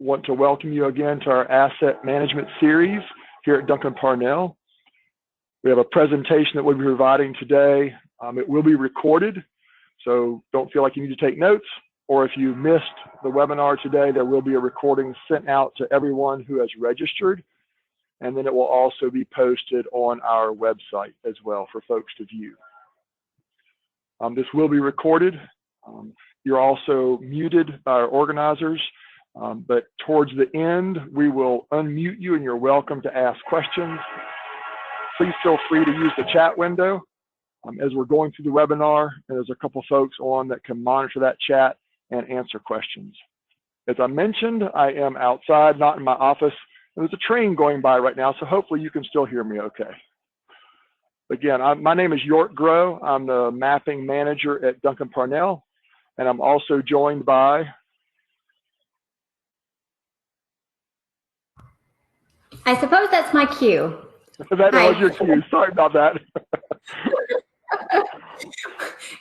want to welcome you again to our asset management series here at Duncan-Parnell. We have a presentation that we'll be providing today. It will be recorded, so don't feel like you need to take notes, or if you missed the webinar today, there will be a recording sent out to everyone who has registered, and then it will also be posted on our website as well for folks to view. This will be recorded. You're also muted by our organizers, but towards the end, we will unmute you and you're welcome to ask questions. Please feel free to use the chat window as we're going through the webinar, and there's a couple folks on that can monitor that chat and answer questions. As I mentioned, I am outside, not in my office. There's a train going by right now, so hopefully you can still hear me okay. Again, my name is York Groh. I'm the mapping manager at Duncan-Parnell, and I'm also joined by... I suppose that's my cue. That was your cue. Sorry about that.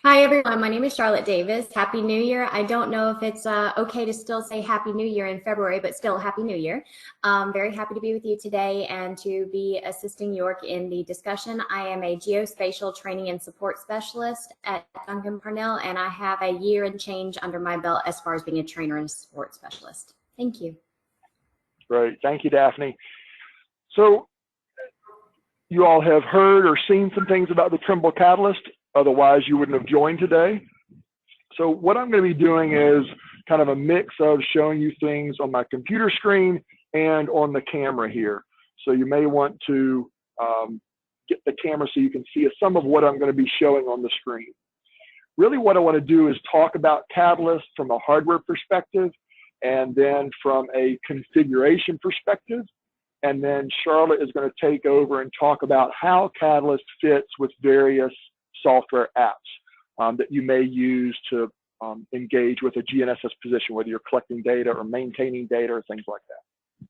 Hi, everyone. My name is Charlotte Davis. Happy New Year. I don't know if it's okay to still say Happy New Year in February, but still Happy New Year. Very happy to be with you today and to be assisting York in the discussion. I am a geospatial training and support specialist at Duncan-Parnell, and I have a year and change under my belt as far as being a trainer and support specialist. Thank you. Great. Thank you, Daphne. So you all have heard or seen some things about the Trimble Catalyst. Otherwise, you wouldn't have joined today. So what I'm going to be doing is kind of a mix of showing you things on my computer screen and on the camera here. So you may want to get the camera so you can see some of what I'm going to be showing on the screen. Really what I want to do is talk about Catalyst from a hardware perspective, and then from a configuration perspective. And then Charlotte is going to take over and talk about how Catalyst fits with various software apps that you may use to engage with a GNSS position, whether you're collecting data or maintaining data or things like that.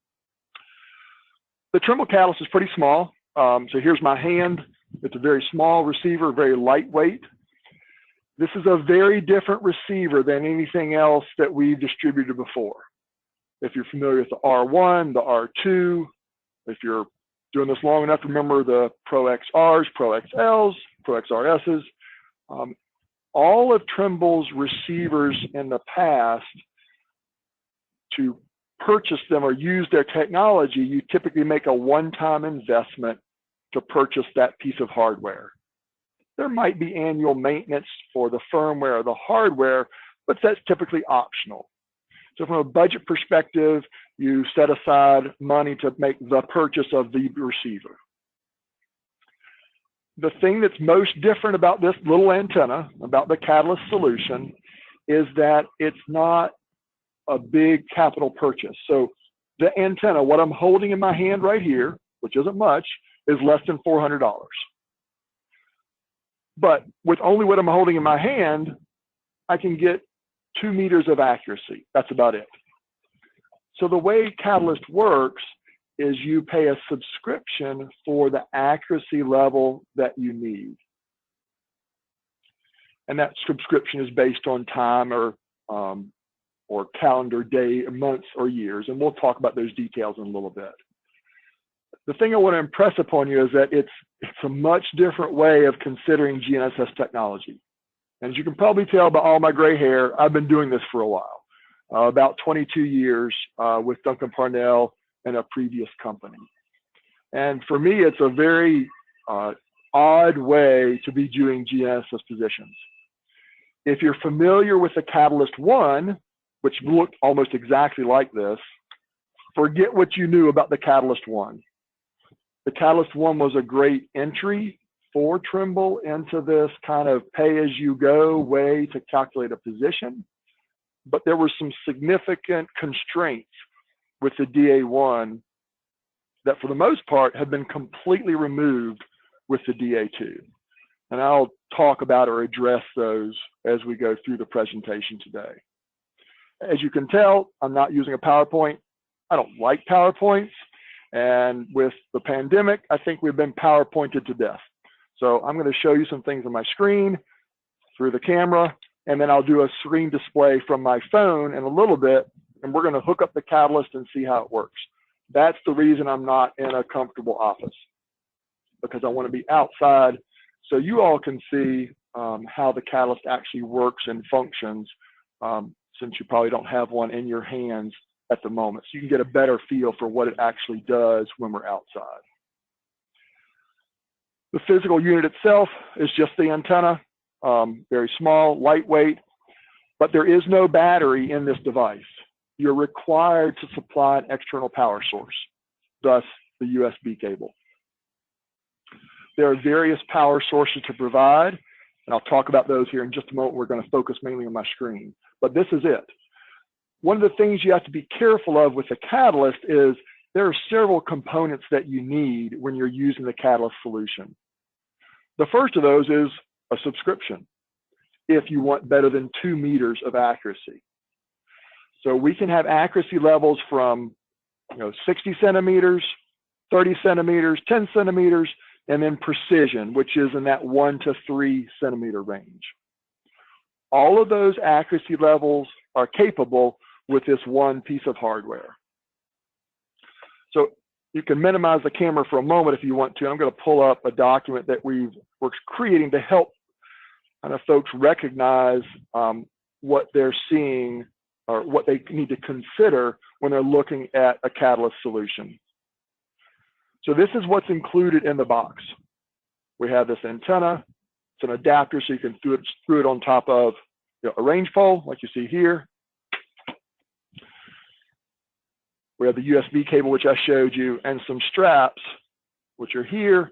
The Trimble Catalyst is pretty small. So here's my hand. It's a very small receiver, very lightweight. This is a very different receiver than anything else that we've distributed before. If you're familiar with the R1, the R2, if you're doing this long enough, remember the Pro XRs, Pro XLs, Pro XRSs. All of Trimble's receivers in the past, to purchase them or use their technology, you typically make a one-time investment to purchase that piece of hardware. There might be annual maintenance for the firmware or the hardware, but that's typically optional. So from a budget perspective, you set aside money to make the purchase of the receiver. The thing that's most different about this little antenna, about the Catalyst solution, is that it's not a big capital purchase. So the antenna, what I'm holding in my hand right here, which isn't much, is less than $400. But with only what I'm holding in my hand, I can get 2 meters of accuracy. That's about it. So the way Catalyst works is you pay a subscription for the accuracy level that you need. And that subscription is based on time or calendar day, months, or years. And we'll talk about those details in a little bit. The thing I want to impress upon you is that it's a much different way of considering GNSS technology. And as you can probably tell by all my gray hair, I've been doing this for a while, about 22 years with Duncan-Parnell and a previous company. And for me, it's a very odd way to be doing GNSS positions. If you're familiar with the Catalyst 1, which looked almost exactly like this, forget what you knew about the Catalyst 1. The Catalyst 1 was a great entry for Trimble into this kind of pay-as-you-go way to calculate a position, but there were some significant constraints with the DA1 that for the most part have been completely removed with the DA2. And I'll talk about or address those as we go through the presentation today. As you can tell, I'm not using a PowerPoint. I don't like PowerPoints. And with the pandemic, I think we've been PowerPointed to death. So I'm going to show you some things on my screen through the camera, and then I'll do a screen display from my phone in a little bit and we're going to hook up the Catalyst and see how it works. That's the reason I'm not in a comfortable office, because I want to be outside so you all can see how the Catalyst actually works and functions, since you probably don't have one in your hands at the moment. So you can get a better feel for what it actually does when we're outside. The physical unit itself is just the antenna, very small, lightweight, but there is no battery in this device. You're required to supply an external power source, thus the USB cable. There are various power sources to provide, and I'll talk about those here in just a moment. We're going to focus mainly on my screen, but this is it. One of the things you have to be careful of with the Catalyst is there are several components that you need when you're using the Catalyst solution. The first of those is a subscription, if you want better than 2 meters of accuracy. So we can have accuracy levels from 60 centimeters, 30 centimeters, 10 centimeters, and then precision, which is in that 1 to 3 centimeter range. All of those accuracy levels are capable with this one piece of hardware. So you can minimize the camera for a moment if you want to. I'm going to pull up a document that we're creating to help kind of folks recognize what they're seeing or what they need to consider when they're looking at a Catalyst solution. So this is what's included in the box. We have this antenna. It's an adapter, so you can screw it on top of a range pole, like you see here. We have the USB cable, which I showed you, and some straps, which are here,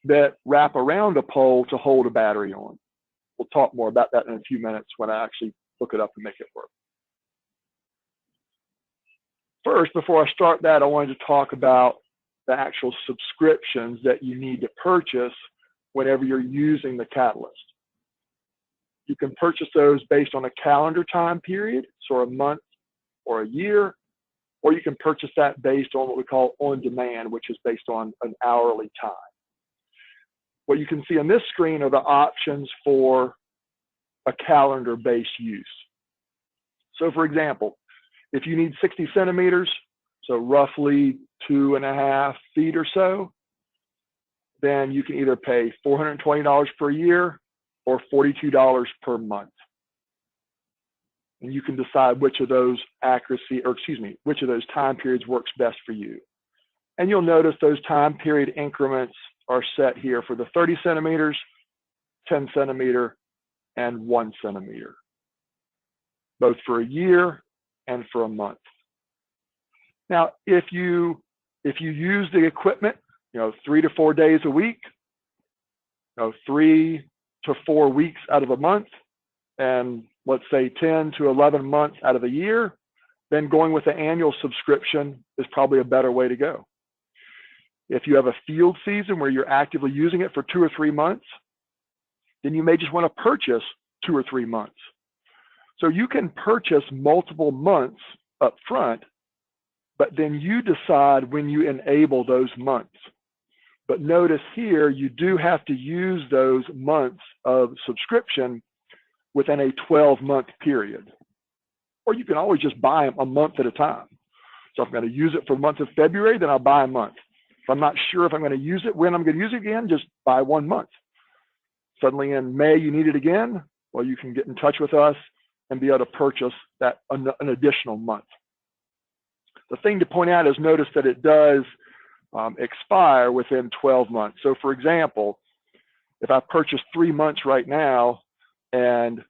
that wrap around a pole to hold a battery on. We'll talk more about that in a few minutes when I actually hook it up and make it work. First, before I start that, I wanted to talk about the actual subscriptions that you need to purchase whenever you're using the Catalyst. You can purchase those based on a calendar time period, so a month or a year, or you can purchase that based on what we call on demand, which is based on an hourly time. What you can see on this screen are the options for a calendar-based use. So for example, if you need 60 centimeters, so roughly 2.5 feet or so, then you can either pay $420 per year or $42 per month. And you can decide which of those which of those time periods works best for you. And you'll notice those time period increments are set here for the 30 centimeters, 10 centimeter, and 1 centimeter, both for a year and for a month. Now, if you use the equipment, 3 to 4 days a week, 3 to 4 weeks out of a month, and let's say 10 to 11 months out of a year, then going with the annual subscription is probably a better way to go. If you have a field season where you're actively using it for 2 or 3 months, then you may just want to purchase 2 or 3 months. So you can purchase multiple months up front, but then you decide when you enable those months. But notice here, you do have to use those months of subscription within a 12-month period. Or you can always just buy them a month at a time. So if I'm going to use it for the month of February, then I'll buy a month. If I'm not sure if I'm going to use it, when I'm going to use it again, just buy 1 month. Suddenly in May, you need it again, well, you can get in touch with us and be able to purchase that an additional month. The thing to point out is notice that it does expire within 12 months. So for example, if I purchase 3 months right now and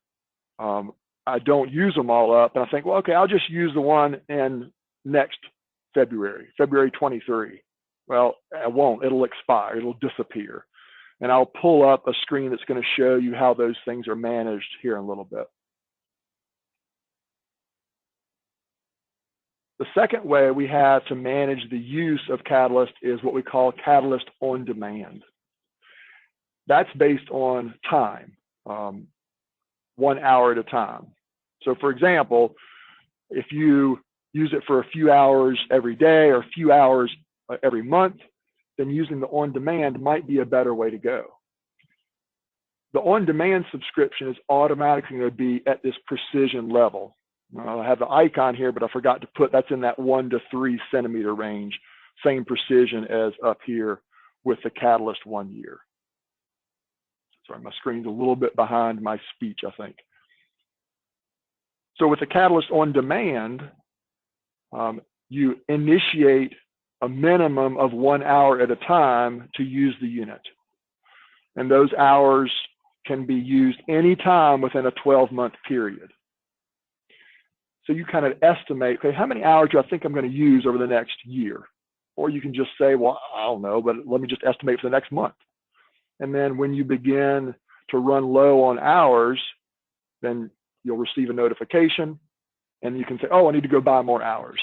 I don't use them all up, and I think, well, okay, I'll just use the one in next February 23. Well, I won't, it'll expire, it'll disappear. And I'll pull up a screen that's going to show you how those things are managed here in a little bit. The second way we have to manage the use of Catalyst is what we call Catalyst on demand. That's based on time, 1 hour at a time. So for example, if you use it for a few hours every day or a few hours every month, then using the on demand might be a better way to go. The on demand subscription is automatically going to be at this precision level. I have the icon here, but I forgot to put that's in that 1 to 3 centimeter range. Same precision as up here with the Catalyst 1 year. Sorry, my screen's a little bit behind my speech, I think. So with the Catalyst on demand, you initiate a minimum of 1 hour at a time to use the unit. And those hours can be used anytime within a 12-month period. So you kind of estimate, okay, how many hours do I think I'm going to use over the next year? Or you can just say, well, I don't know, but let me just estimate for the next month. And then when you begin to run low on hours, then you'll receive a notification and you can say, oh, I need to go buy more hours.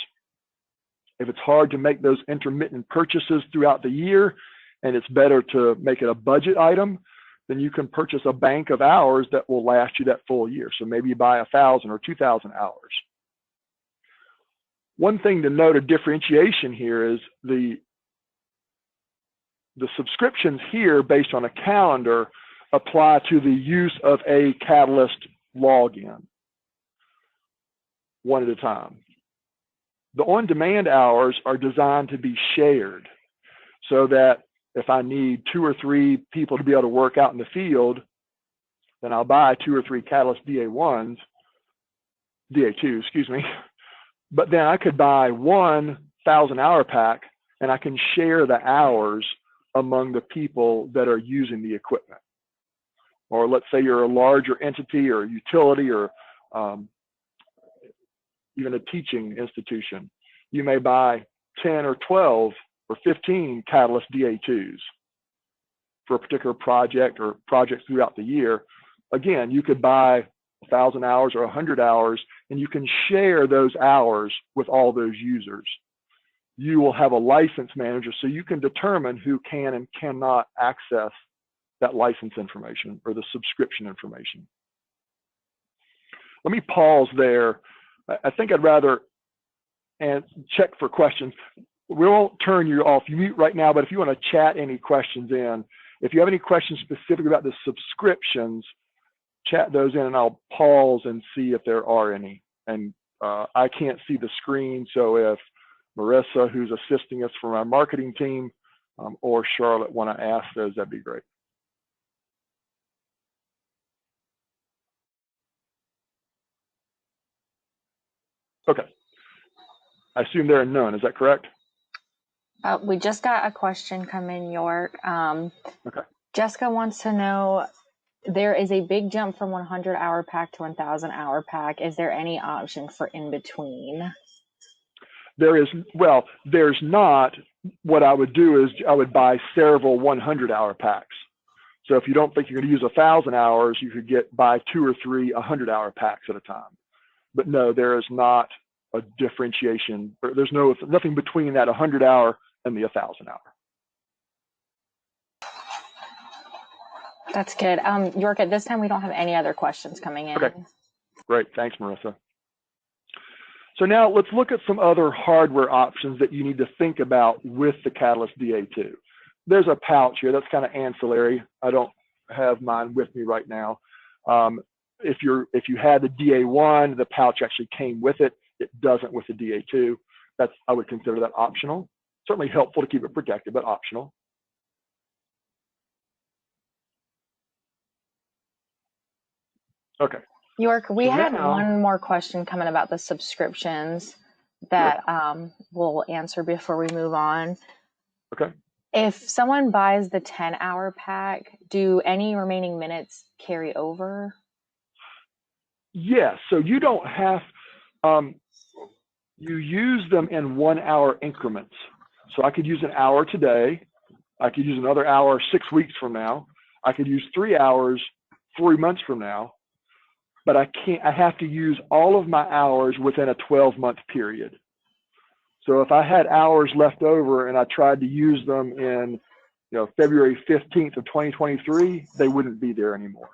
If it's hard to make those intermittent purchases throughout the year and it's better to make it a budget item, then you can purchase a bank of hours that will last you that full year. So maybe you buy 1,000 or 2,000 hours. One thing to note, a differentiation here is the subscriptions here based on a calendar apply to the use of a Catalyst login, one at a time. The on-demand hours are designed to be shared so that if I need 2 or 3 people to be able to work out in the field, then I'll buy 2 or 3 Catalyst DA2, excuse me. But then I could buy 1,000 hour pack and I can share the hours among the people that are using the equipment. Or let's say you're a larger entity or a utility or even a teaching institution. You may buy 10 or 12 or 15 Catalyst DA2s for a particular project or projects throughout the year. Again, you could buy 1,000 hours or 100 hours, and you can share those hours with all those users. You will have a license manager, so you can determine who can and cannot access that license information or the subscription information. Let me pause there. I think I'd rather check for questions. We won't turn you off mute right now, but if you want to chat any questions in, if you have any questions specific about the subscriptions, chat those in and I'll pause and see if there are any. And I can't see the screen, so if Marissa, who's assisting us from our marketing team, or Charlotte want to ask those, that'd be great. Okay. I assume there are none, is that correct? We just got a question come in, York. Okay. Jessica wants to know, there is a big jump from 100 hour pack to 1,000 hour pack. Is there any option for in between? There is, well, there's not. What I would do is I would buy several 100 hour packs. So if you don't think you're going to use 1,000 hours, you could buy 2 or 3 100 hour packs at a time. But no, there is not a differentiation. There's nothing between that 100 hour and the 1,000 hour. That's good. York, at this time, we don't have any other questions coming in. Okay, great. Thanks, Marissa. So now let's look at some other hardware options that you need to think about with the Catalyst DA2. There's a pouch here that's kind of ancillary. I don't have mine with me right now. If you had the DA1, the pouch actually came with it. It doesn't with the DA2. I would consider that optional. Certainly helpful to keep it protected, but optional. Okay. York, we had one more question coming about the subscriptions that we'll answer before we move on. Okay. If someone buys the 10 hour pack, do any remaining minutes carry over? Yes. So you don't have, you use them in 1 hour increments. So I could use an hour today. I could use another hour 6 weeks from now. I could use 3 hours 3 months from now. But I have to use all of my hours within a 12-month period. So if I had hours left over and I tried to use them in, February 15th of 2023, they wouldn't be there anymore.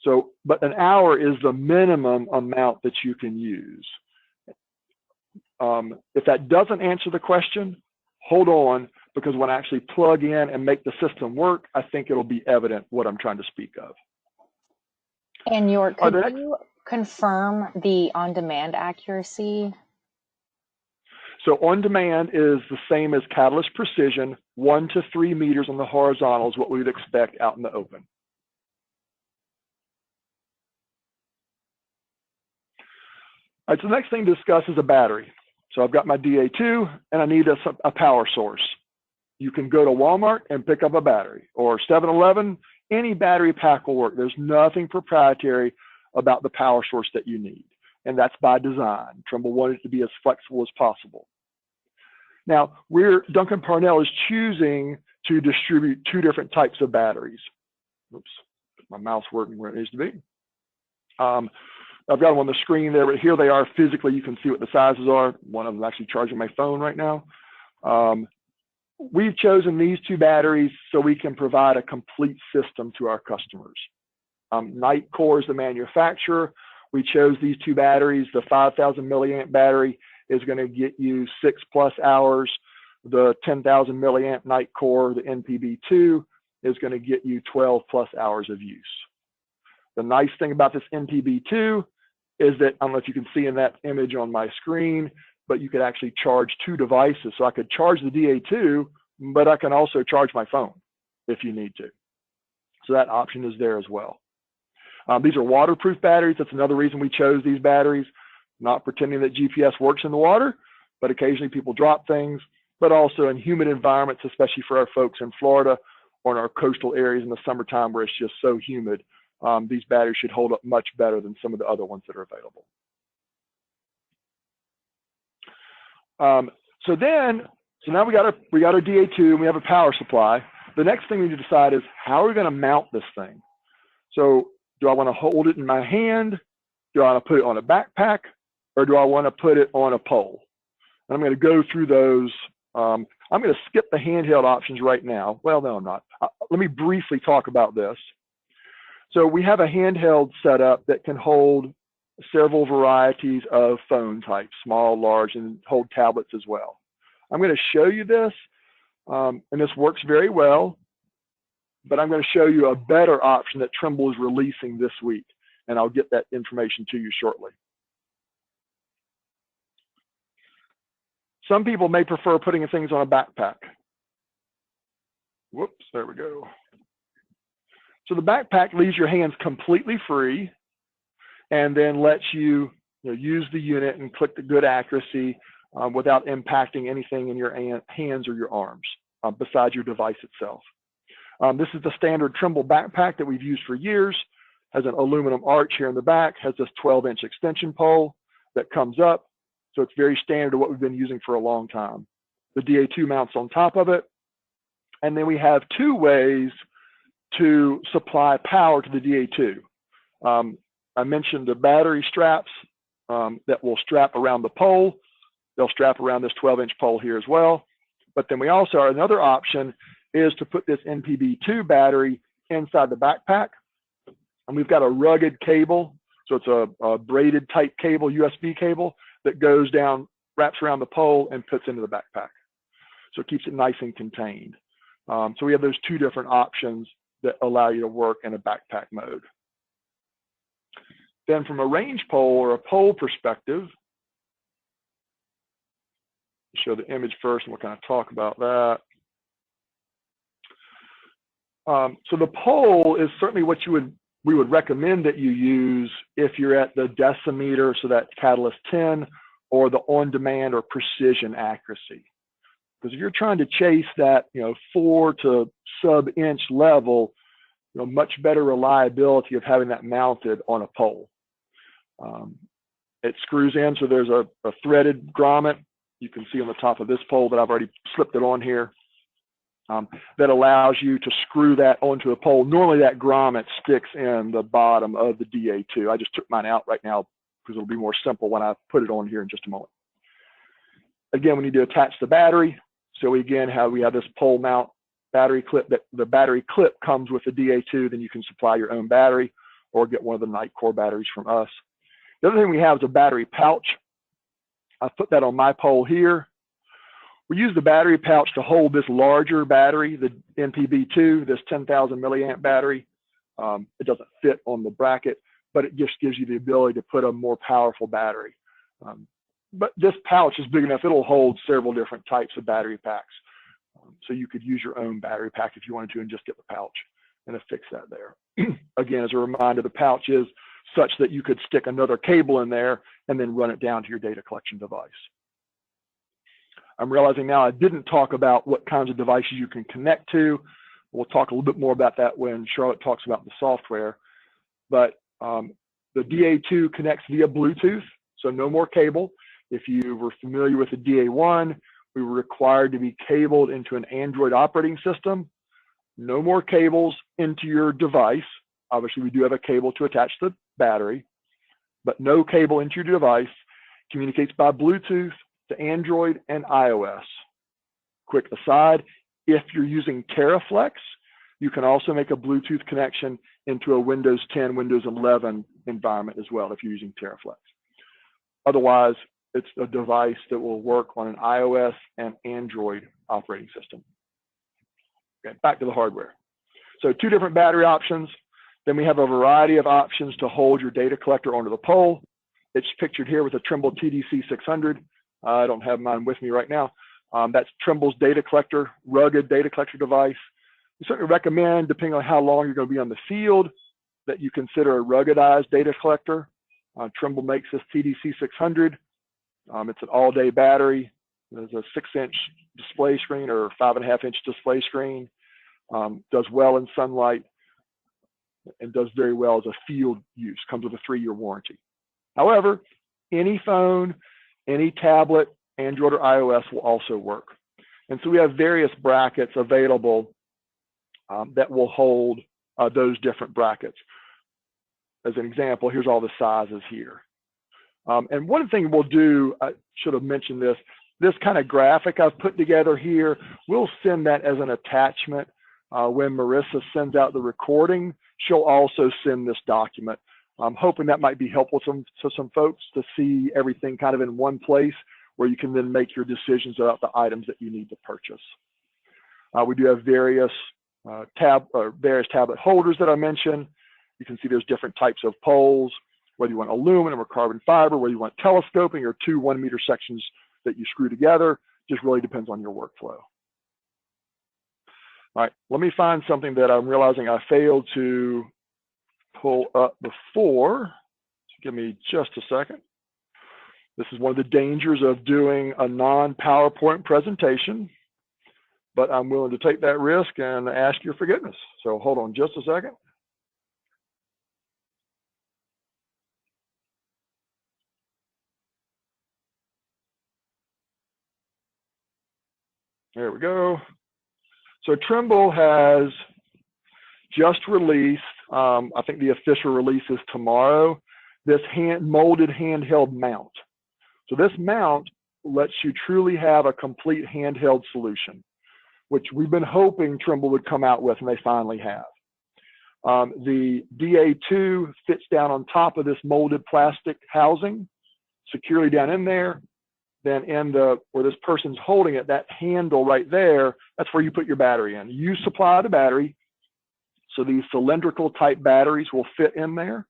So, but an hour is the minimum amount that you can use. If that doesn't answer the question, hold on, because when I actually plug in and make the system work, I think it'll be evident what I'm trying to speak of. And York, confirm the on-demand accuracy? So on demand is the same as Catalyst Precision, 1 to 3 meters on the horizontal is what we would expect out in the open. All right, so the next thing to discuss is a battery. So I've got my DA2 and I need a power source. You can go to Walmart and pick up a battery, or 7-Eleven, any battery pack will work. There's nothing proprietary about the power source that you need. And that's by design. Trimble wanted it to be as flexible as possible. Now, Duncan-Parnell is choosing to distribute 2 different types of batteries. Oops, my mouse working where it needs to be. I've got them on the screen there, but here they are physically. You can see what the sizes are. One of them is actually charging my phone right now. We've chosen these 2 batteries so we can provide a complete system to our customers. Nitecore is the manufacturer. We chose these 2 batteries. The 5,000 milliamp battery is going to get you 6+ hours. The 10,000 milliamp Nitecore, the NPB2, is going to get you 12+ hours of use. The nice thing about this NPB2 is that, I don't know if you can see in that image on my screen, but you could actually charge 2 devices. So I could charge the DA2, but I can also charge my phone if you need to. So that option is there as well. These are waterproof batteries. That's another reason we chose these batteries. Not pretending that GPS works in the water, but occasionally people drop things, but also in humid environments, especially for our folks in Florida or in our coastal areas in the summertime where it's just so humid. These batteries should hold up much better than some of the other ones that are available. So now we got our DA2 and we have a power supply. The next thing we need to decide is how are we going to mount this thing? So do I want to hold it in my hand? Do I want to put it on a backpack? Or do I want to put it on a pole? And I'm going to go through those. I'm going to skip the handheld options right now. Well, no, I'm not. Let me briefly talk about this. So we have a handheld setup that can hold several varieties of phone types, small, large, and hold tablets as well. I'm going to show you this, and this works very well, but I'm going to show you a better option that Trimble is releasing this week, and I'll get that information to you shortly. Some people may prefer putting things on a backpack. Whoops, there we go. So the backpack leaves your hands completely free and then lets you, use the unit and click the good accuracy without impacting anything in your hands or your arms besides your device itself. This is the standard Trimble Backpack that we've used for years. Has an aluminum arch here in the back, has this 12-inch extension pole that comes up. So it's very standard to what we've been using for a long time. The DA2 mounts on top of it. And then we have 2 ways to supply power to the DA2. I mentioned the battery straps that will strap around the pole. They'll strap around this 12-inch pole here as well. But then we also, another option is to put this NPB2 battery inside the backpack. And we've got a rugged cable. So it's a braided type cable, USB cable, that goes down, wraps around the pole and puts into the backpack. So it keeps it nice and contained. So we have those 2 different options that allow you to work in a backpack mode. Then from a range pole or a pole perspective, show the image first and we'll kind of talk about that. So the pole is certainly what we would recommend that you use if you're at the decimeter, so that's Catalyst 10, or the on-demand or precision accuracy. Because if you're trying to chase that, 4 to sub-inch level, much better reliability of having that mounted on a pole. It screws in, so there's a threaded grommet. You can see on the top of this pole that I've already slipped it on here. That allows you to screw that onto a pole. Normally that grommet sticks in the bottom of the DA2. I just took mine out right now because it'll be more simple when I put it on here in just a moment. Again, we need to attach the battery. So we have this pole mount battery clip. That the battery clip comes with the DA2. Then you can supply your own battery or get one of the Nitecore batteries from us. The other thing we have is a battery pouch. I put that on my pole here. We use the battery pouch to hold this larger battery, the NPB2, this 10,000 milliamp battery. It doesn't fit on the bracket, but it just gives you the ability to put a more powerful battery. But this pouch is big enough, it'll hold several different types of battery packs. So you could use your own battery pack if you wanted to and just get the pouch and affix that there. Again, as a reminder, the pouch is such that you could stick another cable in there and then run it down to your data collection device. I'm realizing now I didn't talk about what kinds of devices you can connect to. We'll talk a little bit more about that when Charlotte talks about the software. But the DA2 connects via Bluetooth, so no more cable. If you were familiar with the DA1, we were required to be cabled into an Android operating system. No more cables into your device. Obviously, we do have a cable to attach the battery, but no cable into your device. Communicates by Bluetooth to Android and iOS. Quick aside, if you're using TerraFlex, you can also make a Bluetooth connection into a Windows 10, Windows 11 environment as well if you're using TerraFlex. Otherwise, it's a device that will work on an iOS and Android operating system. Okay, back to the hardware. So 2 different battery options. Then we have a variety of options to hold your data collector onto the pole. It's pictured here with a Trimble TDC600. I don't have mine with me right now. That's Trimble's data collector, rugged data collector device. We certainly recommend, depending on how long you're going to be on the field, that you consider a ruggedized data collector. Trimble makes this TDC600. It's an all-day battery. There's a 6-inch display screen or 5.5-inch display screen. Does well in sunlight and does very well as a field use. Comes with a 3-year warranty. However, any phone, any tablet, Android or iOS will also work. And so we have various brackets available that will hold those different brackets. As an example, here's all the sizes here. And one thing we'll do, I should have mentioned this kind of graphic I've put together here, we'll send that as an attachment. When Marissa sends out the recording, she'll also send this document. I'm hoping that might be helpful to some folks to see everything kind of in one place where you can then make your decisions about the items that you need to purchase. We do have various tablet holders that I mentioned. You can see there's different types of poles, whether you want aluminum or carbon fiber, whether you want telescoping or 2 1-meter sections that you screw together. Just really depends on your workflow. All right, let me find something that I'm realizing I failed to pull up before. Give me just a second. This is one of the dangers of doing a non-PowerPoint presentation, but I'm willing to take that risk and ask your forgiveness. So hold on just a second. There we go. So Trimble has just released, I think the official release is tomorrow, this molded handheld mount. So this mount lets you truly have a complete handheld solution, which we've been hoping Trimble would come out with, and they finally have. The DA2 fits down on top of this molded plastic housing, securely down in there. Then where this person's holding it, that handle right there, that's where you put your battery in. You supply the battery, so these cylindrical type batteries will fit in there.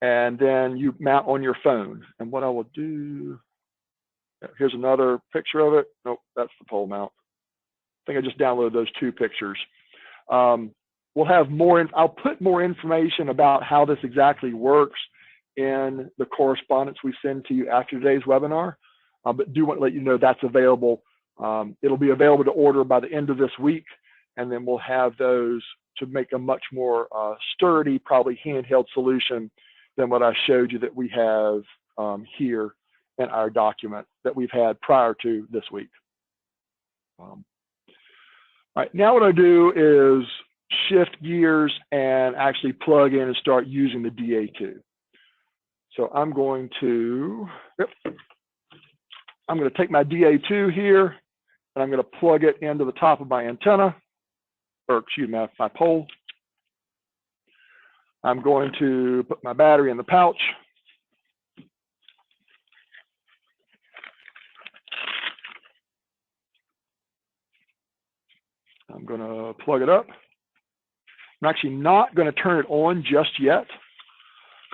And then you mount on your phone. And what I will do, here's another picture of it. Nope, that's the pole mount. I think I just downloaded those 2 pictures. We'll have more, I'll put more information about how this exactly works in the correspondence we send to you after today's webinar, but do want to let you know that's available. It'll be available to order by the end of this week, and then we'll have those to make a much more sturdy, probably handheld solution than what I showed you that we have here in our document that we've had prior to this week. All right, now what I do is shift gears and actually plug in and start using the DA2. So I'm going to take my DA2 here, and I'm going to plug it into the top of my antenna, or excuse me, my pole. I'm going to put my battery in the pouch. I'm going to plug it up. I'm actually not going to turn it on just yet.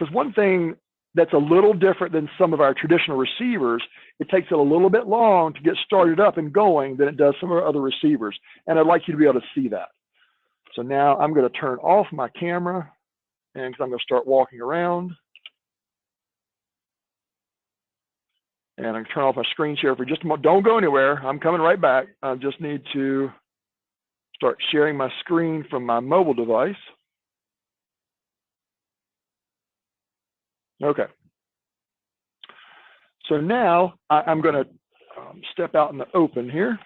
Because one thing that's a little different than some of our traditional receivers, it takes it a little bit long to get started up and going than it does some of our other receivers. And I'd like you to be able to see that. So now I'm going to turn off my camera, and I'm going to start walking around. And I'm going to turn off my screen share for just a moment. Don't go anywhere. I'm coming right back. I just need to start sharing my screen from my mobile device. Okay. So now I'm going to step out in the open here.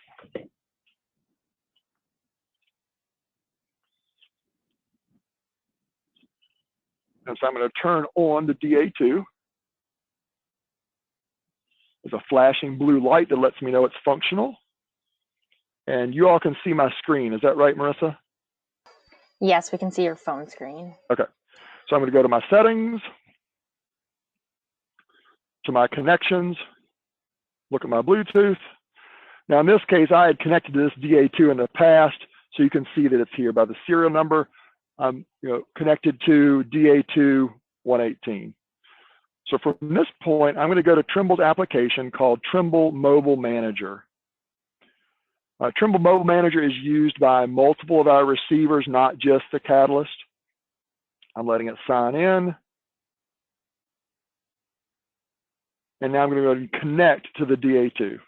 And so I'm going to turn on the DA2. There's a flashing blue light that lets me know it's functional. And you all can see my screen. Is that right, Marissa? Yes, we can see your phone screen. Okay. So I'm going to go to my settings, to my connections, look at my Bluetooth. Now in this case, I had connected to this DA2 in the past, so you can see that it's here by the serial number. I'm connected to DA2 118. So from this point, I'm going to go to Trimble's application called Trimble Mobile Manager. Trimble Mobile Manager is used by multiple of our receivers, not just the Catalyst. I'm letting it sign in. And now I'm going to go and connect to the DA2.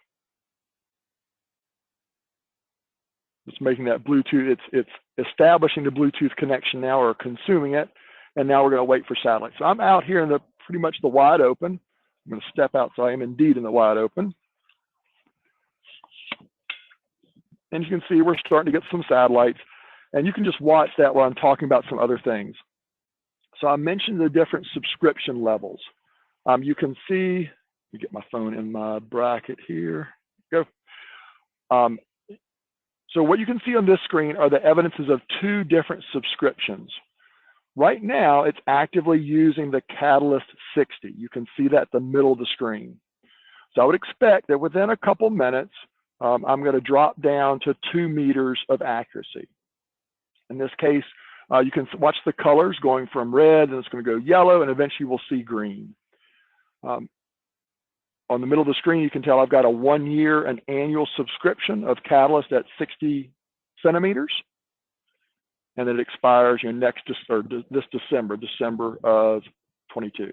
It's making that Bluetooth, it's establishing the Bluetooth connection now, or consuming it. And now we're going to wait for satellite. So I'm out here in the pretty much the wide open. I'm going to step out, so I am indeed in the wide open. And you can see we're starting to get some satellites. And you can just watch that while I'm talking about some other things. So I mentioned the different subscription levels. You can see, let me get my phone in my bracket here. Go. So what you can see on this screen are the evidences of two different subscriptions. Right now, it's actively using the Catalyst 60. You can see that at the middle of the screen. So I would expect that within a couple minutes, I'm going to drop down to 2 meters of accuracy. In this case, you can watch the colors going from red, and it's going to go yellow, and eventually we'll see green. On the middle of the screen, you can tell I've got a 1 year and annual subscription of Catalyst at 60 centimeters. And it expires this December of 22.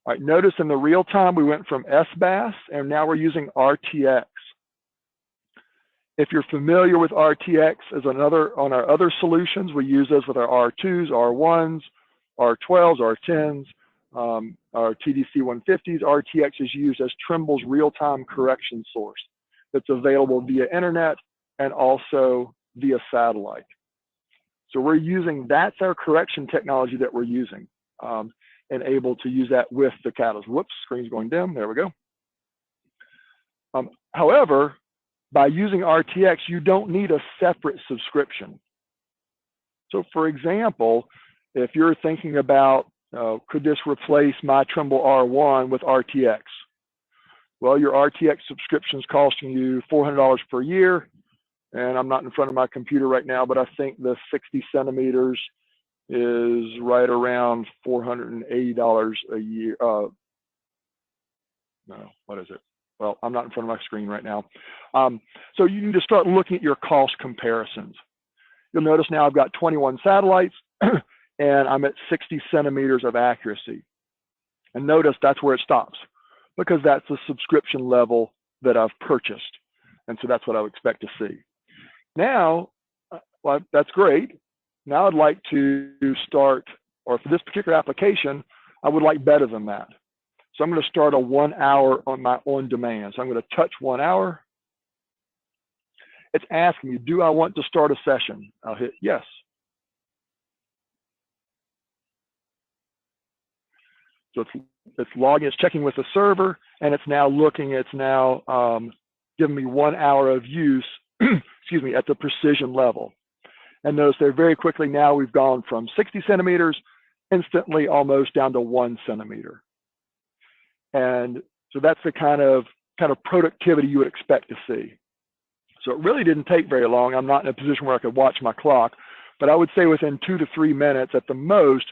All right, notice in the real time, we went from SBAS, and now we're using RTX. If you're familiar with RTX as on our other solutions, we use those with our R2s, R1s, R12s, R10s, our TDC 150s. RTX is used as Trimble's real-time correction source that's available via internet and also via satellite. So we're using, that's our correction technology that we're using, and able to use that with the Catalyst. Whoops, screen's going dim, there we go. However, by using RTX, you don't need a separate subscription. So for example, if you're thinking about, could this replace my Trimble R1 with RTX? Well, your RTX subscription is costing you $400 per year. And I'm not in front of my computer right now, but I think the 60 centimeters is right around $480 a year. No, what is it? Well, I'm not in front of my screen right now. So you need to start looking at your cost comparisons. You'll notice now I've got 21 satellites and I'm at 60 centimeters of accuracy. And notice that's where it stops, because that's the subscription level that I've purchased. And so that's what I would expect to see. Now, well, that's great. Now I'd like to start, or for this particular application, I would like better than that. So I'm going to start a 1 hour on my on demand. So I'm going to touch 1 hour. It's asking me, do I want to start a session? I'll hit yes. So it's logging, it's checking with the server, and it's now looking, it's now giving me 1 hour of use, excuse me, at the precision level. And notice there very quickly now we've gone from 60 centimeters instantly almost down to 1 centimeter. And so that's the kind of productivity you would expect to see. So it really didn't take very long. I'm not in a position where I could watch my clock, but I would say within 2 to 3 minutes at the most,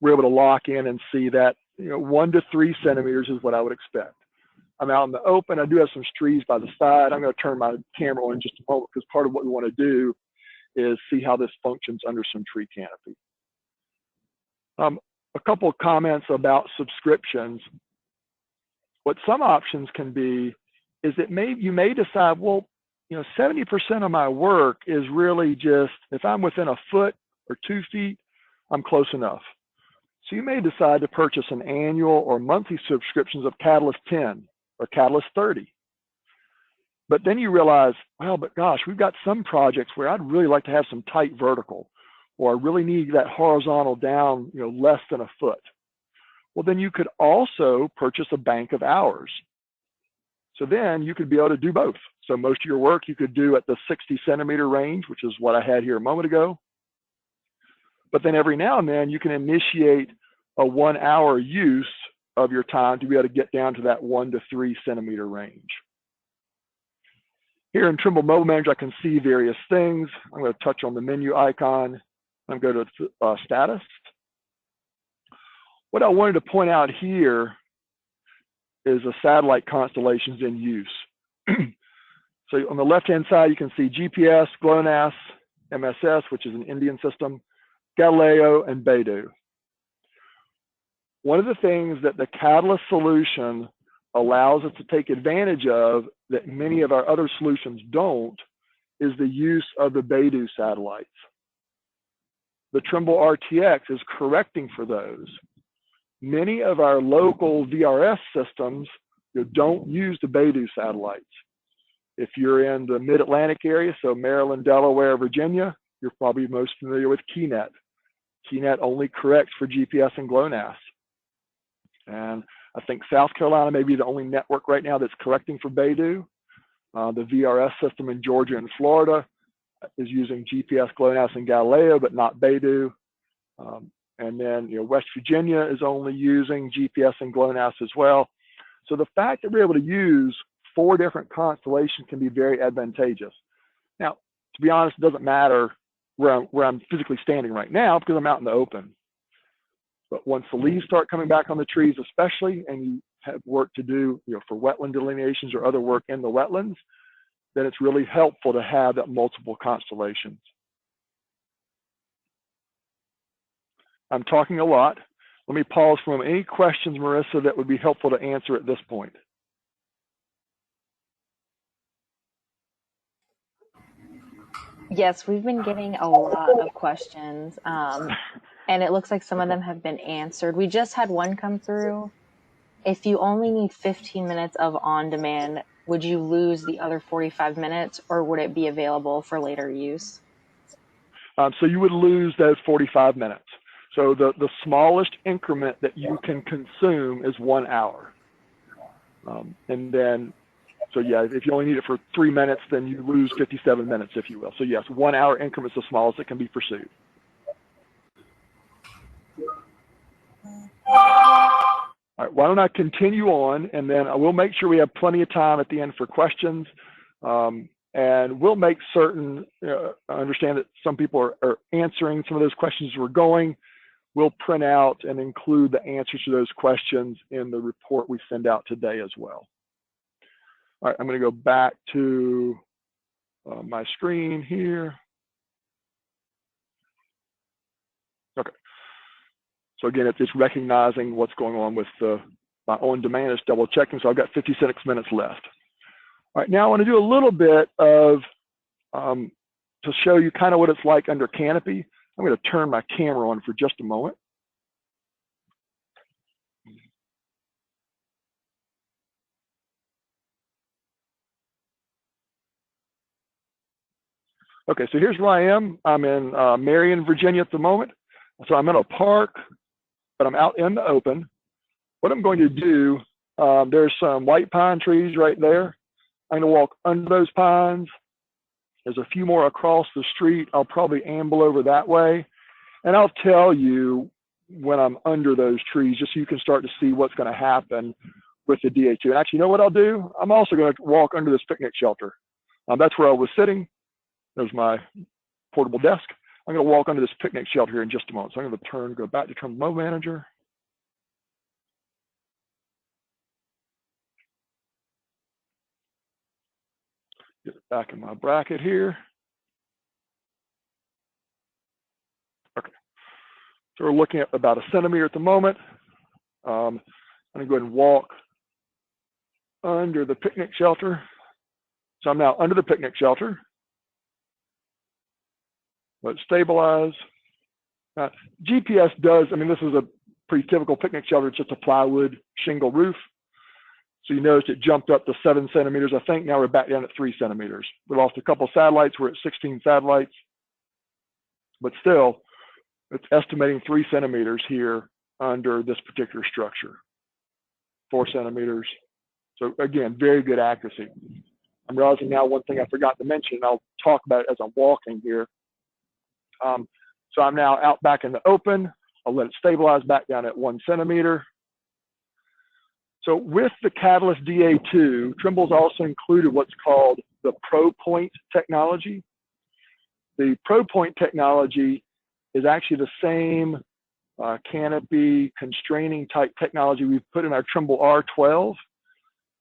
we're able to lock in and see that 1 to 3 centimeters is what I would expect. I'm out in the open. I do have some trees by the side. I'm going to turn my camera on in just a moment because part of what we want to do is see how this functions under some tree canopy. A couple of comments about subscriptions. What some options can be is that you may decide, well, 70% of my work is really just, if I'm within a foot or 2 feet, I'm close enough. So you may decide to purchase an annual or monthly subscriptions of Catalyst 10 or Catalyst 30. But then you realize, well, but gosh, we've got some projects where I'd really like to have some tight vertical, or I really need that horizontal down, less than a foot. Well, then you could also purchase a bank of hours. So then you could be able to do both. So most of your work you could do at the 60 centimeter range, which is what I had here a moment ago. But then every now and then you can initiate a 1 hour use of your time to be able to get down to that 1 to 3 centimeter range. Here in Trimble Mobile Manager, I can see various things. I'm going to touch on the menu icon. I'm going to go to status. What I wanted to point out here is the satellite constellations in use. So on the left-hand side, you can see GPS, GLONASS, MSS, which is an Indian system, Galileo, and Beidou. One of the things that the Catalyst solution allows us to take advantage of that many of our other solutions don't is the use of the Beidou satellites. The Trimble RTX is correcting for those. Many of our local VRS systems don't use the Beidou satellites. If you're in the mid-Atlantic area, so Maryland, Delaware, Virginia, you're probably most familiar with KeyNet. KeyNet only corrects for GPS and GLONASS. And I think South Carolina may be the only network right now that's correcting for Beidou. The VRS system in Georgia and Florida is using GPS, GLONASS, and Galileo, but not Beidou. And then West Virginia is only using GPS and GLONASS as well. So the fact that we're able to use 4 different constellations can be very advantageous. Now, to be honest, it doesn't matter where I'm physically standing right now because I'm out in the open. But once the leaves start coming back on the trees, especially, and you have work to do, for wetland delineations or other work in the wetlands, then it's really helpful to have that multiple constellations. I'm talking a lot. Let me pause from any questions, Marissa, that would be helpful to answer at this point. Yes, we've been getting a lot of questions, and it looks like some of them have been answered. We just had one come through. If you only need 15 minutes of on-demand, would you lose the other 45 minutes, or would it be available for later use? So you would lose those 45 minutes. So the smallest increment that you can consume is 1 hour. And then, so yeah, if you only need it for 3 minutes, then you lose 57 minutes, if you will. So yes, 1 hour increments the smallest that can be pursued. All right, why don't I continue on, and then I will make sure we have plenty of time at the end for questions. And we'll make certain, I understand that some people are answering some of those questions as we're going. We'll print out and include the answers to those questions in the report we send out today as well. All right, I'm going to go back to my screen here. Okay. So again, it's just recognizing what's going on with my on-demand is double checking. So I've got 56 minutes left. All right, now I want to do a little bit of, to show you kind of what it's like under canopy. I'm going to turn my camera on for just a moment. Okay, so here's where I am. I'm in Marion, Virginia at the moment. So I'm in a park, but I'm out in the open. What I'm going to do, there's some white pine trees right there. I'm going to walk under those pines. There's a few more across the street. I'll probably amble over that way. And I'll tell you when I'm under those trees, just so you can start to see what's going to happen with the DA2. And actually, you know what I'll do? I'm also going to walk under this picnic shelter. That's where I was sitting. There's my portable desk. I'm going to walk under this picnic shelter here in just a moment. So I'm going to go back to Trimble Mode Manager. Get it back in my bracket here. Okay. So we're looking at about 1 centimeter at the moment. I'm going to go ahead and walk under the picnic shelter. So I'm now under the picnic shelter. Let's stabilize. GPS does, I mean, this is a pretty typical picnic shelter. It's just a plywood shingle roof. So you notice it jumped up to 7 centimeters. I think now we're back down at 3 centimeters. We lost a couple satellites. We're at 16 satellites. But still, it's estimating 3 centimeters here under this particular structure. 4 centimeters. So again, very good accuracy. I'm realizing now one thing I forgot to mention, and I'll talk about it as I'm walking here. So I'm now out back in the open. I'll let it stabilize back down at 1 centimeter. So with the Catalyst DA2, Trimble's also included what's called the ProPoint technology. The ProPoint technology is actually the same canopy constraining type technology we've put in our Trimble R12.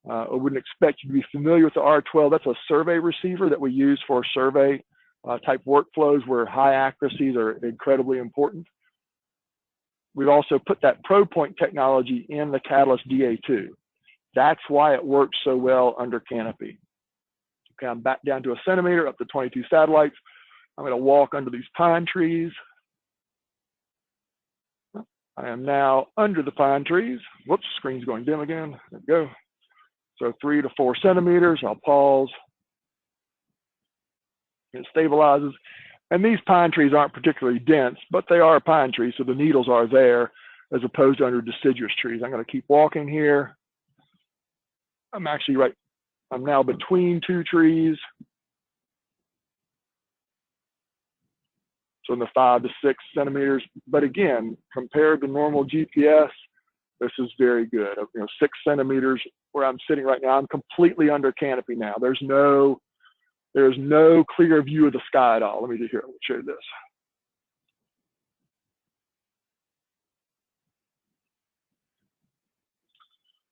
I wouldn't expect you to be familiar with the R12. That's a survey receiver that we use for survey type workflows where high accuracies are incredibly important. We've also put that ProPoint technology in the Catalyst DA2. That's why it works so well under canopy. Okay, I'm back down to 1 centimeter, up to 22 satellites. I'm going to walk under these pine trees. I am now under the pine trees. Whoops, screen's going dim again. There we go. So 3 to 4 centimeters. I'll pause. It stabilizes. And these pine trees aren't particularly dense, but they are pine trees, so the needles are there as opposed to under deciduous trees. I'm going to keep walking here. I'm now between 2 trees. So in the 5 to 6 centimeters. But again, compared to normal GPS, this is very good. 6 centimeters where I'm sitting right now, I'm completely under canopy now. There's no clear view of the sky at all. Let me show you this.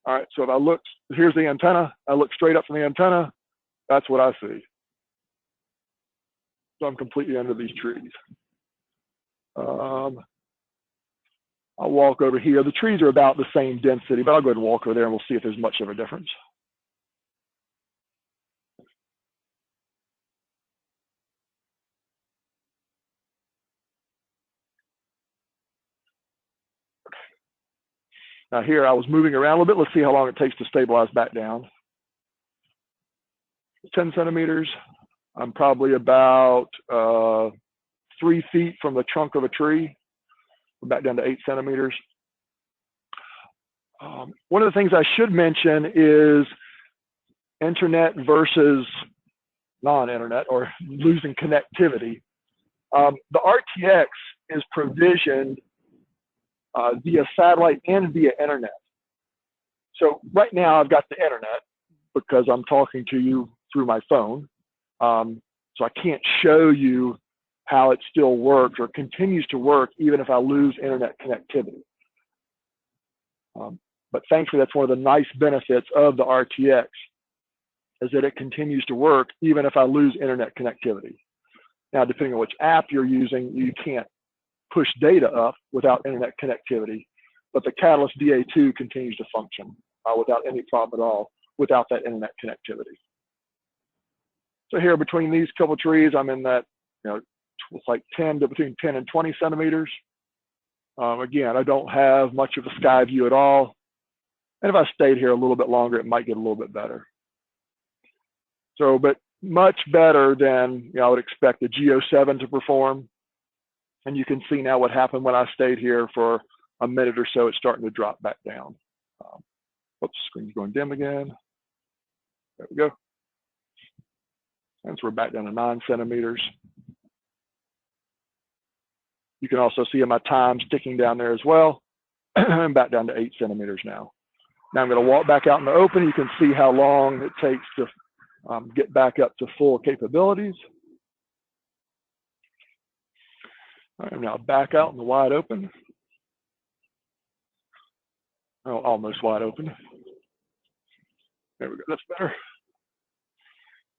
All right, so if I look, here's the antenna. I look straight up from the antenna. That's what I see. So I'm completely under these trees. I'll walk over here. The trees are about the same density, but I'll go ahead and walk over there and we'll see if there's much of a difference. Now here, I was moving around a little bit. Let's see how long it takes to stabilize back down. 10 centimeters. I'm probably about 3 feet from the trunk of a tree. We're back down to 8 centimeters. One of the things I should mention is internet versus non-internet or losing connectivity. The RTX is provisioned via satellite and via internet. So right now I've got the internet because I'm talking to you through my phone. So I can't show you how it still works or continues to work even if I lose internet connectivity. But thankfully, that's one of the nice benefits of the RTX is that it continues to work even if I lose internet connectivity. Now, depending on which app you're using, you can't push data up without internet connectivity, but the Catalyst DA2 continues to function without any problem at all without that internet connectivity. So here between these couple trees, I'm in that, it's like between 10 and 20 centimeters. Again, I don't have much of a sky view at all. And if I stayed here a little bit longer, it might get a little bit better. So, but much better than I would expect the G07 to perform. And you can see now what happened when I stayed here for a minute or so. It's starting to drop back down. Oops, screen's going dim again. There we go. And so we're back down to 9 centimeters. You can also see my time sticking down there as well. I'm back down to 8 centimeters now. Now I'm going to walk back out in the open. You can see how long it takes to get back up to full capabilities. I'm now back out in the wide open. Oh, almost wide open. There we go, that's better.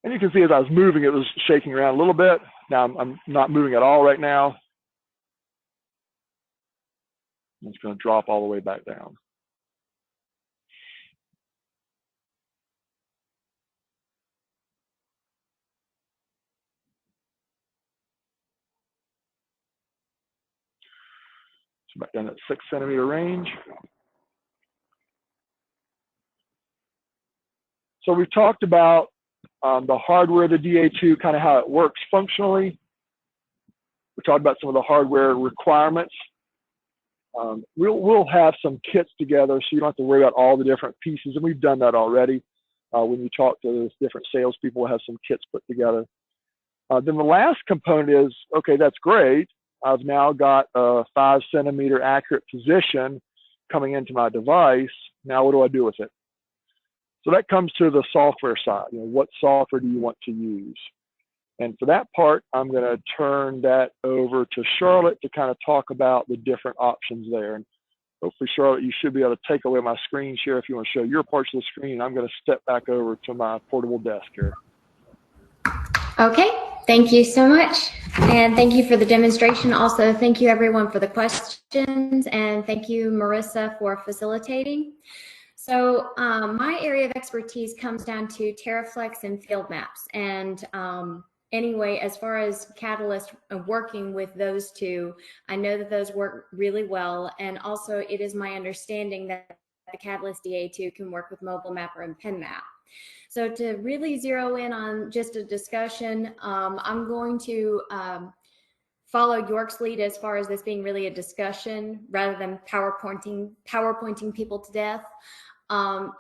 And you can see as I was moving, it was shaking around a little bit. Now I'm not moving at all right now. It's going to drop all the way back down. So back down that 6 centimeter range. So we've talked about the hardware of the DA2, kind of how it works functionally. We talked about some of the hardware requirements. We'll have some kits together so you don't have to worry about all the different pieces, and we've done that already. When you talk to those different salespeople, we'll have some kits put together. Then the last component is, okay, that's great. I've now got a 5 centimeter accurate position coming into my device. Now what do I do with it? So that comes to the software side. You know, what software do you want to use? And for that part, I'm going to turn that over to Charlotte to kind of talk about the different options there. And hopefully, Charlotte, you should be able to take away my screen share if you want to show your parts of the screen. I'm going to step back over to my portable desk here. Okay, thank you so much. And thank you for the demonstration. Also, thank you everyone for the questions, and thank you, Marissa, for facilitating. So my area of expertise comes down to TerraFlex and field maps. And anyway, as far as Catalyst working with those two, I know that those work really well. And also it is my understanding that the Catalyst DA2 can work with Mobile Mapper and PenMap. So to really zero in on just a discussion, I'm going to follow York's lead as far as this being really a discussion rather than PowerPointing people to death.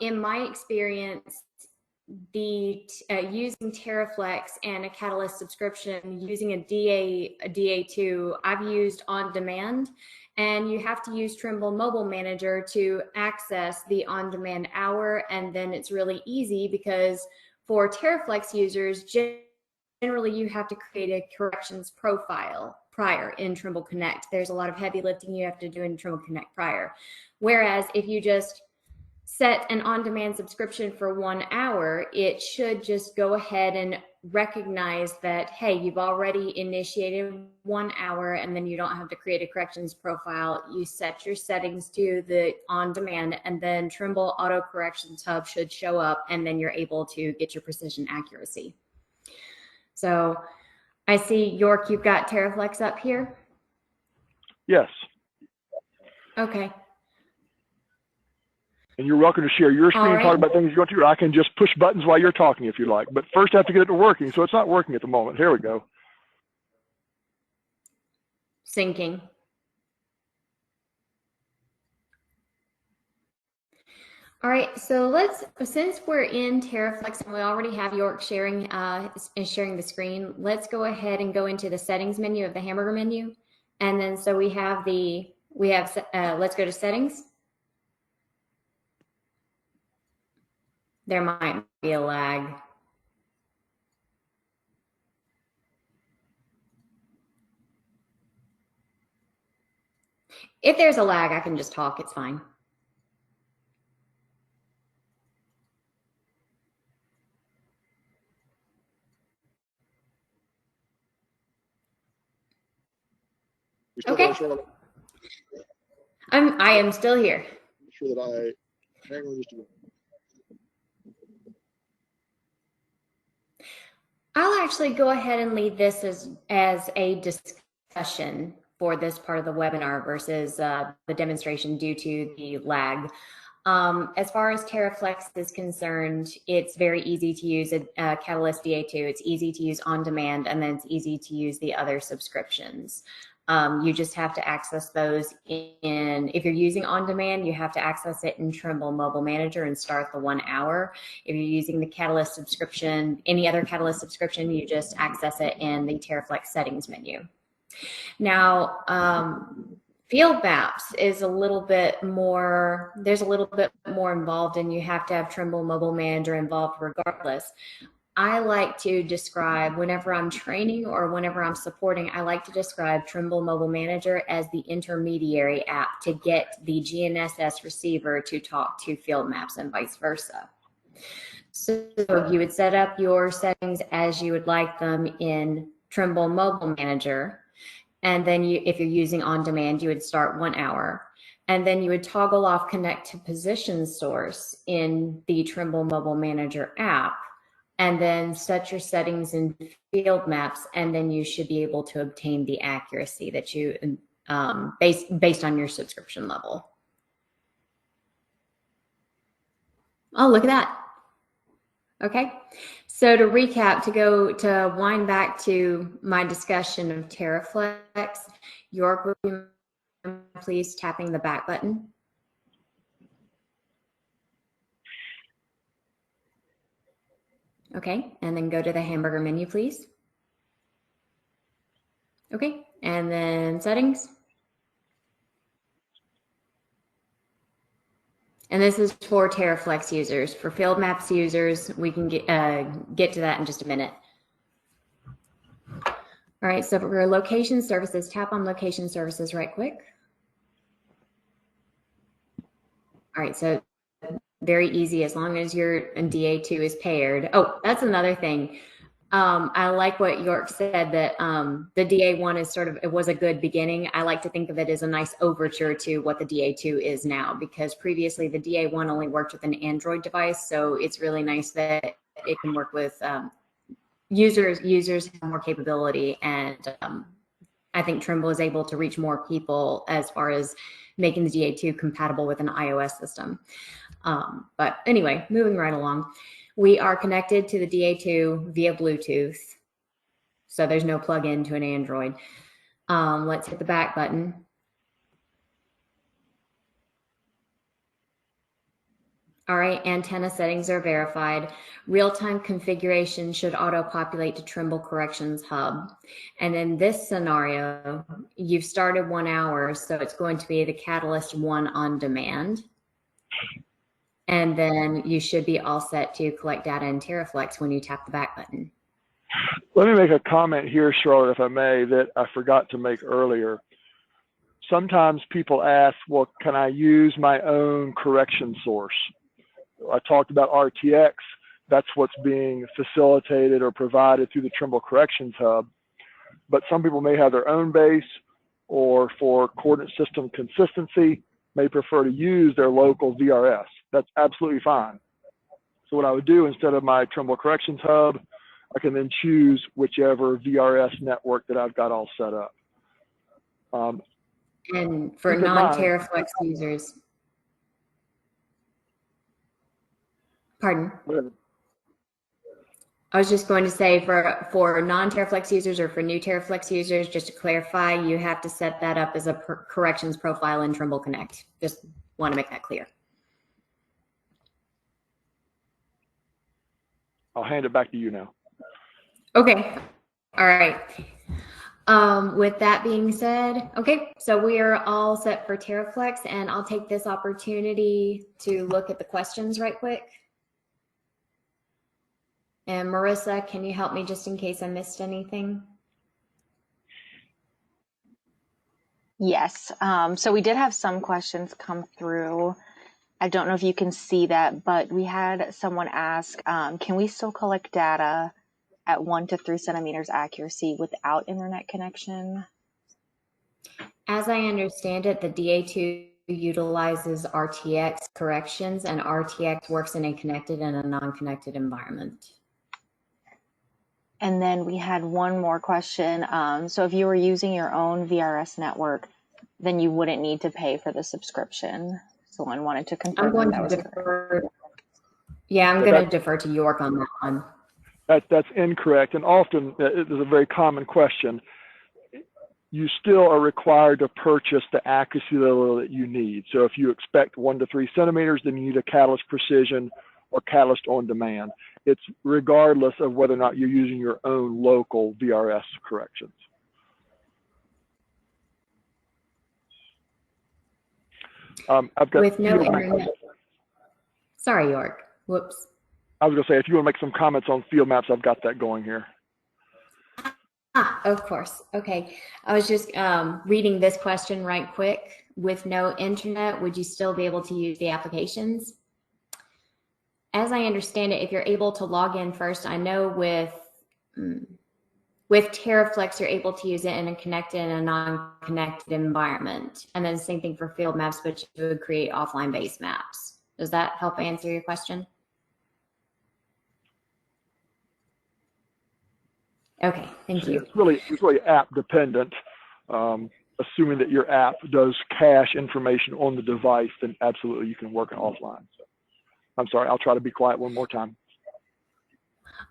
In my experience, using TerraFlex and a Catalyst subscription, using a DA2, I've used on demand, and you have to use Trimble Mobile Manager to access the on-demand hour, and then it's really easy because for TerraFlex users, generally you have to create a corrections profile prior in Trimble Connect. There's a lot of heavy lifting you have to do in Trimble Connect prior. Whereas if you just set an on-demand subscription for 1 hour, it should just go ahead and recognize that, hey, you've already initiated 1 hour, and then you don't have to create a corrections profile. You set your settings to the on-demand, and then Trimble Auto Corrections Hub should show up, and then you're able to get your precision accuracy. So I see, York, you've got TerraFlex up here? Yes. Okay. And you're welcome to share your screen, talk about things you want to, or I can just push buttons while you're talking if you like. But first I have to get it to working, so it's not working at the moment. Here we go. Syncing. All right, so since we're in TerraFlex and we already have York sharing the screen, let's go ahead and go into the settings menu of the hamburger menu. And then so let's go to settings. There might be a lag. If there's a lag, I can just talk, it's fine. Okay. I am still here. Sure that hang on just a minute. I'll actually go ahead and lead this as a discussion for this part of the webinar versus the demonstration due to the lag. As far as TerraFlex is concerned, it's very easy to use a Catalyst DA2. It's easy to use on demand, and then it's easy to use the other subscriptions. You just have to access those if you're using on demand, you have to access it in Trimble Mobile Manager and start the 1 hour. If you're using the Catalyst subscription, any other Catalyst subscription, you just access it in the TerraFlex settings menu. Now, field maps is a little bit more, there's a little bit more involved, and you have to have Trimble Mobile Manager involved regardless. I like to describe, whenever I'm training or whenever I'm supporting, I like to describe Trimble Mobile Manager as the intermediary app to get the GNSS receiver to talk to field maps and vice versa. So you would set up your settings as you would like them in Trimble Mobile Manager. And then if you're using on demand, you would start 1 hour. And then you would toggle off connect to position source in the Trimble Mobile Manager app, and then set your settings in field maps, and then you should be able to obtain the accuracy that you based on your subscription level. Oh, look at that. Okay, so to recap, to wind back to my discussion of TerraFlex, York, would you mind please tapping the back button? Okay, and then go to the hamburger menu, please. Okay, and then settings. And this is for TerraFlex users. For field maps users, we can get to that in just a minute. All right, so for location services, tap on location services right quick. All right, so very easy as long as your DA2 is paired. Oh, that's another thing. I like what York said, that the DA1 is it was a good beginning. I like to think of it as a nice overture to what the DA2 is now, because previously the DA1 only worked with an Android device. So it's really nice that it can work with users have more capability. And I think Trimble is able to reach more people as far as making the DA2 compatible with an iOS system. But anyway, moving right along. We are connected to the DA2 via Bluetooth, so there's no plug-in to an Android. Let's hit the back button. All right, antenna settings are verified. Real-time configuration should auto-populate to Trimble Corrections Hub. And in this scenario, you've started 1 hour, so it's going to be the Catalyst 1 on demand. And then you should be all set to collect data in TerraFlex when you tap the back button. Let me make a comment here, Charlotte, if I may, that I forgot to make earlier. Sometimes people ask, well, can I use my own correction source? I talked about RTX. That's what's being facilitated or provided through the Trimble Corrections Hub. But some people may have their own base, or for coordinate system consistency, may prefer to use their local VRS. That's absolutely fine. So what I would do, instead of my Trimble Corrections Hub, I can then choose whichever VRS network that I've got all set up. And for non-TerraFlex users, pardon? I was just going to say, for non-TerraFlex users or for new TerraFlex users, just to clarify, you have to set that up as a corrections profile in Trimble Connect. Just want to make that clear. I'll hand it back to you now. Okay. All right. With that being said, okay, so we are all set for TerraFlex, and I'll take this opportunity to look at the questions right quick. And Marissa, can you help me just in case I missed anything? Yes. So we did have some questions come through. I don't know if you can see that, but we had someone ask, can we still collect data at 1 to 3 centimeters accuracy without internet connection? As I understand it, the DA2 utilizes RTX corrections, and RTX works in a connected and a non-connected environment. And then we had one more question. So if you were using your own VRS network, then you wouldn't need to pay for the subscription. Someone wanted to confirm. I'm going to defer. Yeah, I'm going to defer to York on that one. That's incorrect, and often it is a very common question. You still are required to purchase the accuracy level that you need. So if you expect 1 to 3 centimeters, then you need a Catalyst Precision or Catalyst On Demand. It's regardless of whether or not you're using your own local VRS corrections. I've got with no internet. Sorry, York. Whoops. I was going to say, if you want to make some comments on field maps, I've got that going here. Of course. Okay. I was just reading this question right quick. With no internet, would you still be able to use the applications? As I understand it, if you're able to log in first, I know with TerraFlex, you're able to use it in a connected and a non-connected environment. And then same thing for field maps, but you would create offline based maps. Does that help answer your question? Okay, thank you. It's really app dependent. Assuming that your app does cache information on the device, then absolutely you can work it offline. So, I'm sorry, I'll try to be quiet one more time.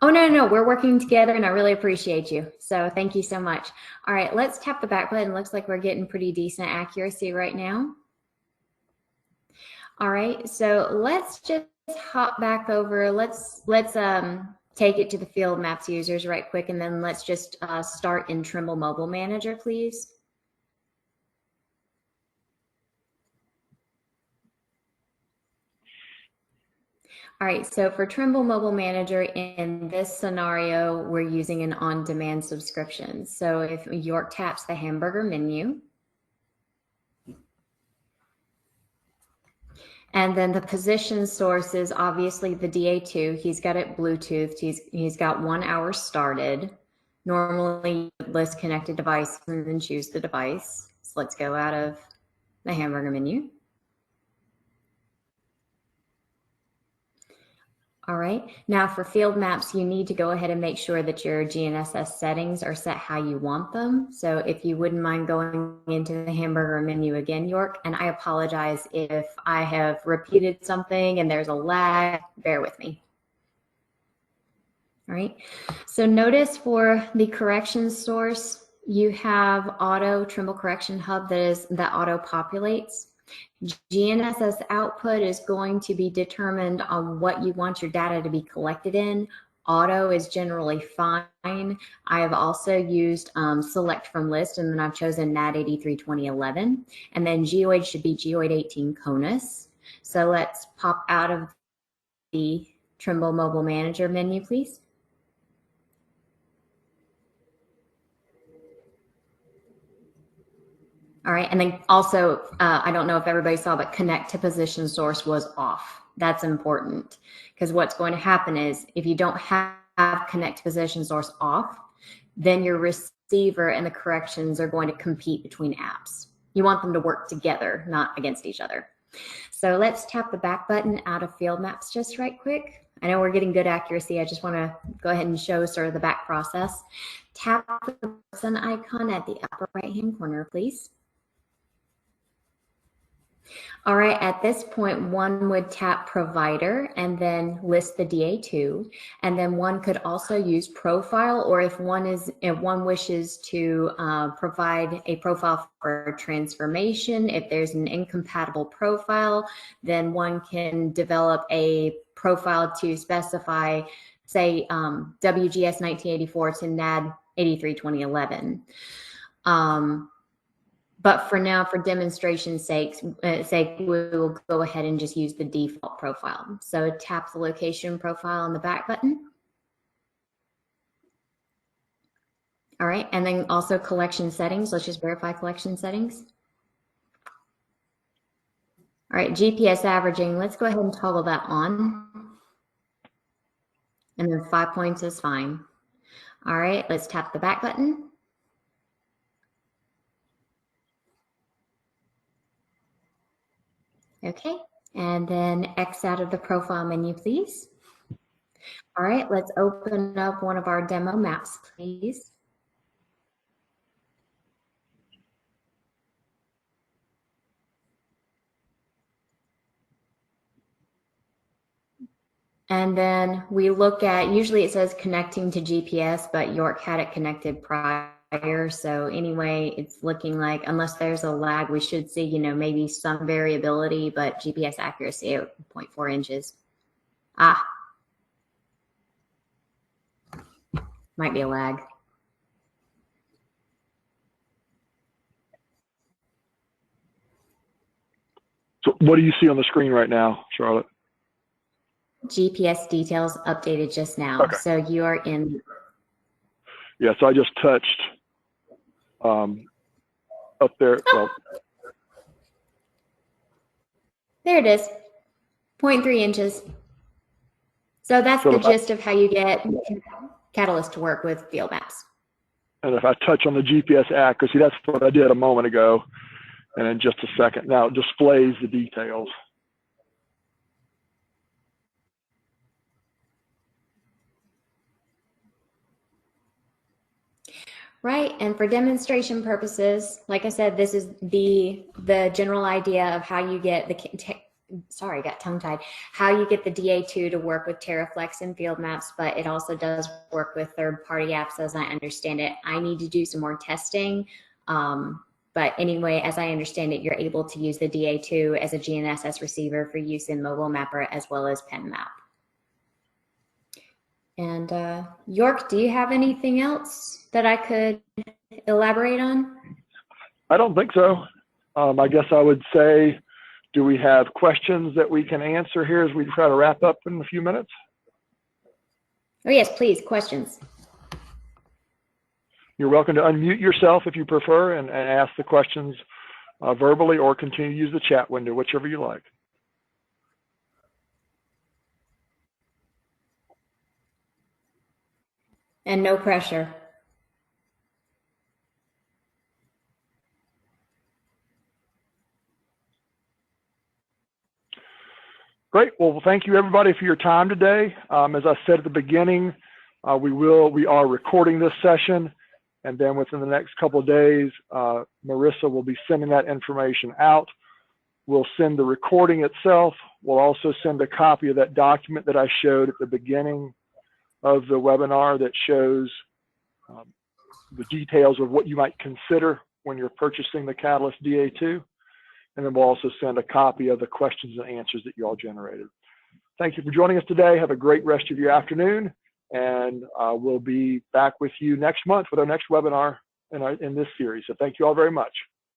Oh, no, we're working together and I really appreciate you. So thank you so much. All right, let's tap the back button. Looks like we're getting pretty decent accuracy right now. All right, so let's just hop back over. Let's take it to the field maps users right quick, and then let's just start in Trimble Mobile Manager, please. All right, so for Trimble Mobile Manager, in this scenario, we're using an on-demand subscription. So if York taps the hamburger menu, and then the position source is obviously the DA2. He's got it Bluetoothed. He's got 1 hour started. Normally, list connected device and then choose the device. So let's go out of the hamburger menu. All right, now for field maps, you need to go ahead and make sure that your GNSS settings are set how you want them. So if you wouldn't mind going into the hamburger menu again, York, and I apologize if I have repeated something and there's a lag, bear with me. All right, so notice for the correction source, you have auto Trimble Correction Hub that auto populates. GNSS output is going to be determined on what you want your data to be collected in. Auto is generally fine. I have also used select from list, and then I've chosen NAD 83 2011. And then GeoID should be GeoID 18 CONUS. So let's pop out of the Trimble Mobile Manager menu, please. All right, and then also, I don't know if everybody saw, but connect to position source was off. That's important, because what's going to happen is if you don't have connect to position source off, then your receiver and the corrections are going to compete between apps. You want them to work together, not against each other. So let's tap the back button out of field maps just right quick. I know we're getting good accuracy. I just want to go ahead and show sort of the back process. Tap the person icon at the upper right-hand corner, please. All right, at this point, one would tap provider and then list the DA2. And then one could also use profile, or if one wishes to provide a profile for transformation, if there's an incompatible profile, then one can develop a profile to specify, say, WGS 1984 to NAD 83 2011. But for now, for demonstration's sake, we will go ahead and just use the default profile. So tap the location profile on the back button. All right, and then also collection settings. Let's just verify collection settings. All right, GPS averaging. Let's go ahead and toggle that on. And then 5 points is fine. All right, let's tap the back button. Okay, and then X out of the profile menu, please. All right, let's open up one of our demo maps, please. And then we look at, usually it says connecting to GPS, but York had it connected prior. So anyway, it's looking like, unless there's a lag, we should see, maybe some variability, but GPS accuracy at 0.4 inches. Might be a lag. So what do you see on the screen right now, Charlotte? GPS details updated just now. Okay. So you are in. Yeah, so I just touched up there. Well, There it is, 0.3 inches. So that's So the if I- gist of how you get Catalyst to work with field maps. and if I touch on the GPS accuracy, that's what I did a moment ago. And in just a second, now it displays the details. Right, and for demonstration purposes, like I said, this is the general idea of how you get the, sorry, got tongue-tied, how you get the DA2 to work with TerraFlex and field maps, but it also does work with third-party apps as I understand it. I need to do some more testing, but anyway, as I understand it, you're able to use the DA2 as a GNSS receiver for use in Mobile Mapper as well as PenMap. And York, do you have anything else that I could elaborate on? I don't think so. I guess I would say, do we have questions that we can answer here as we try to wrap up in a few minutes? Oh yes, please, questions. You're welcome to unmute yourself if you prefer and ask the questions verbally, or continue to use the chat window, whichever you like. And no pressure. Great. Well, thank you everybody for your time today. As I said at the beginning, we are recording this session, and then within the next couple of days, Marissa will be sending that information out. We'll send the recording itself. We'll also send a copy of that document that I showed at the beginning of the webinar that shows the details of what you might consider when you're purchasing the Catalyst DA2. And then we'll also send a copy of the questions and answers that you all generated. Thank you for joining us today. Have a great rest of your afternoon. And we'll be back with you next month with our next webinar in this series. So thank you all very much.